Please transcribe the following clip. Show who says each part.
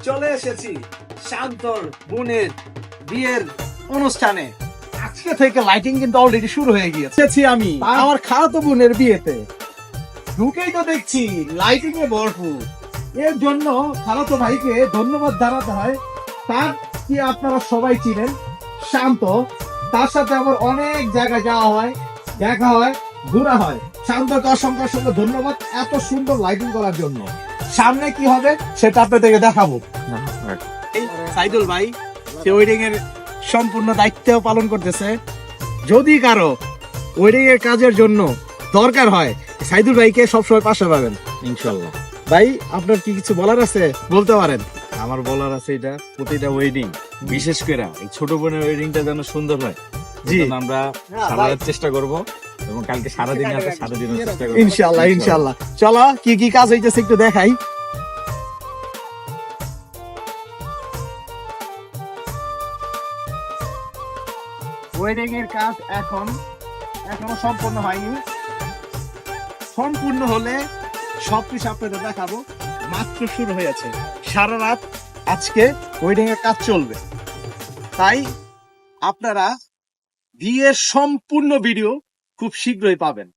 Speaker 1: চলে এসেছি শান্তর বোনের বিয়ের অনুষ্ঠানে। আজকে থেকে লাইটিং কিন্তু অলরেডি শুরু হয়ে গিয়েছে। আমি আমার খালাতো বোনের বিয়েতে ঢুকেই তো দেখছি লাইটিং এ ভরপুর। এর জন্য খালাতো ভাইকে ধন্যবাদ জানাতে হয়। তার কি আপনারা সবাই চিনেন শান্ত, তার সাথে আমার অনেক জায়গায় যাওয়া হয়, দেখা হয়, ঘোরা হয়। শান্তকে অসংখ্য অসংখ্য ধন্যবাদ এত সুন্দর লাইটিং করার জন্য। সামনে কি হবে সেটা আপনাদেরকে দেখাবো। এই সাইদুল ভাই সে ওয়েডিং এর সম্পূর্ণ দায়িত্ব পালন করতেছে। যদি কারো ওয়েডিং এর কাজের জন্য দরকার হয় সাইদুল ভাইকে সবসময় পাশে পাবেন
Speaker 2: ইনশাল্লাহ।
Speaker 1: ভাই। আপনার কি কিছু বলার আছে বলতে পারেন।
Speaker 2: আমার বলার আছে এটা প্রতিটা ওয়েডিং, বিশেষ করে এই ছোট বোনের ওয়েডিংটা যেন সুন্দর হয়।
Speaker 1: জি।
Speaker 2: এজন্য আমরা সারা রাত চেষ্টা করব এবং কালকে সারাদিন আছে, সারাদিনও চেষ্টা করব
Speaker 1: ইনশাআল্লাহ ইনশাআল্লাহ। চলো কি কি কাজ হইতেছে একটু দেখাই। ওয়েডিং এর কাজ এখনো সম্পূর্ণ হয়নি। সম্পূর্ণ হলে সবকিছু আপনাদের দেখাবো। মাত্র শুরু হয়েছে, সারা রাত আজকে ওয়েডিং এর কাজ চলবে। তাই আপনারা বিয়ের সম্পূর্ণ ভিডিও খুব শীঘ্রই পাবেন।